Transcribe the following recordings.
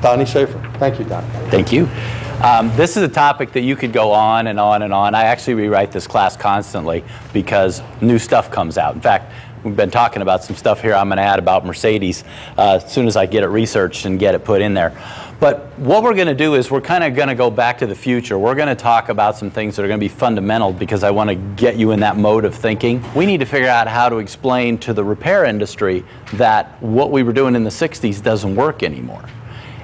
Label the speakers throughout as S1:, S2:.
S1: Donny Seyfer. Thank you, Don.
S2: Thank you. This is a topic that you could go on and on and on. I actually rewrite this class constantly because new stuff comes out. In fact, we've been talking about some stuff here I'm going to add about Mercedes as soon as I get it researched and get it put in there. But what we're going to do is we're kind of going to go back to the future. We're going to talk about some things that are going to be fundamental because I want to get you in that mode of thinking. We need to figure out how to explain to the repair industry that what we were doing in the 60s doesn't work anymore.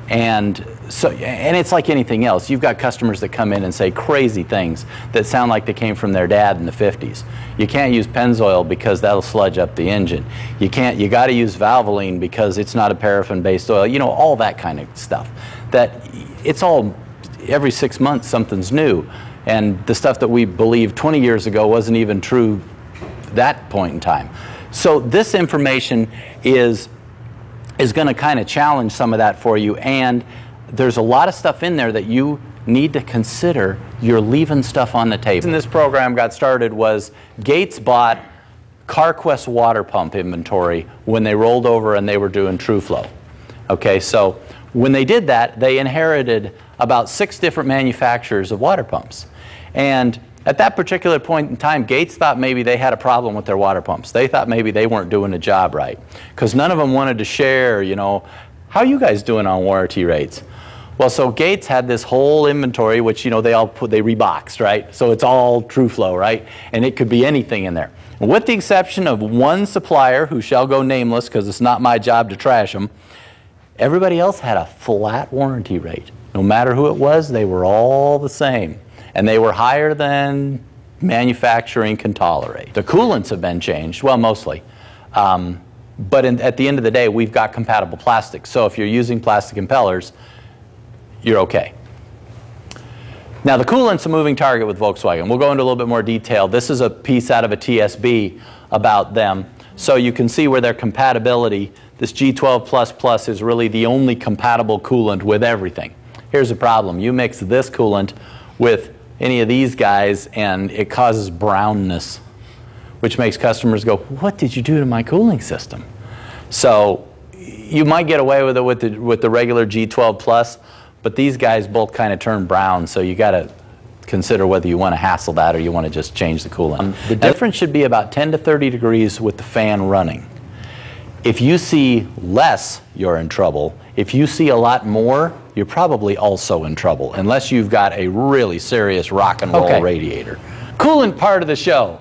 S2: And it's like anything else. You've got customers that come in and say crazy things that sound like they came from their dad in the 50s. You can't use Pennzoil because that'll sludge up the engine. You got to use Valvoline because it's not a paraffin-based oil. You know, all that kind of stuff. That it's all, every 6 months something's new. And the stuff that we believed 20 years ago wasn't even true that point in time. So this information is going to kind of challenge some of that for you, and there's a lot of stuff in there that you need to consider. You're leaving stuff on the table. The reason this program got started was Gates bought CarQuest water pump inventory when they rolled over and they were doing TrueFlow. Okay, so when they did that, they inherited about 6 different manufacturers of water pumps. And at that particular point in time, Gates thought maybe they had a problem with their water pumps. They thought maybe they weren't doing the job right, because none of them wanted to share, you know, how are you guys doing on warranty rates? Well, so Gates had this whole inventory, which, you know, they reboxed, right? So it's all TrueFlow, right? And it could be anything in there. With the exception of one supplier, who shall go nameless because it's not my job to trash them, everybody else had a flat warranty rate. No matter who it was, they were all the same. And they were higher than manufacturing can tolerate. The coolants have been changed, well, mostly. But at the end of the day, we've got compatible plastics. So if you're using plastic impellers, you're okay. Now, the coolant's a moving target with Volkswagen. We'll go into a little bit more detail. This is a piece out of a TSB about them. So you can see where their compatibility, this G12++ is really the only compatible coolant with everything. Here's the problem. You mix this coolant with any of these guys and it causes brownness, which makes customers go, what did you do to my cooling system? So you might get away with it with the regular G12+, but these guys both kind of turn brown, so you got to consider whether you want to hassle that or you want to just change the coolant. The difference should be about 10 to 30 degrees with the fan running. If you see less, you're in trouble. If you see a lot more, you're probably also in trouble, unless you've got a really serious rock and roll radiator. Coolant part of the show.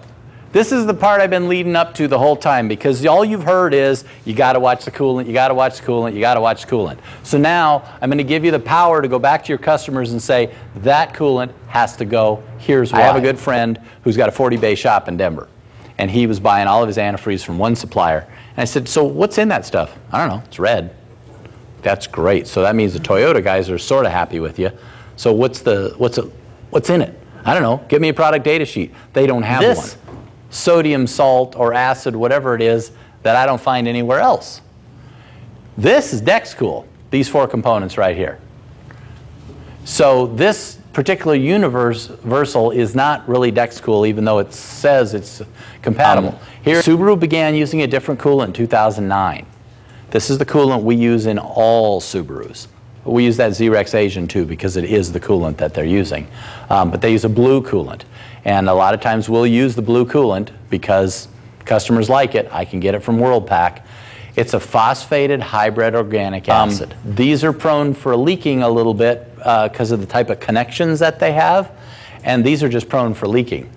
S2: This is the part I've been leading up to the whole time, because all you've heard is, you got to watch the coolant, you got to watch the coolant, you got to watch the coolant. So now I'm going to give you the power to go back to your customers and say, that coolant has to go. Here's why. I have a good friend who's got a 40-bay shop in Denver, and he was buying all of his antifreeze from one supplier. And I said, so what's in that stuff? I don't know, it's red. That's great. So that means the Toyota guys are sort of happy with you. So what's in it? I don't know. Give me a product data sheet. They don't have one. Sodium, salt, or acid, whatever it is, that I don't find anywhere else. This is DexCool, these 4 components right here. So this particular universal is not really DexCool, even though it says it's compatible. Here, Subaru began using a different coolant in 2009. This is the coolant we use in all Subarus. We use that Zerex Asian too, because it is the coolant that they're using. But they use a blue coolant. And a lot of times we'll use the blue coolant because customers like it. I can get it from WorldPack. It's a phosphated hybrid organic acid. These are prone for leaking a little bit because of the type of connections that they have. And these are just prone for leaking.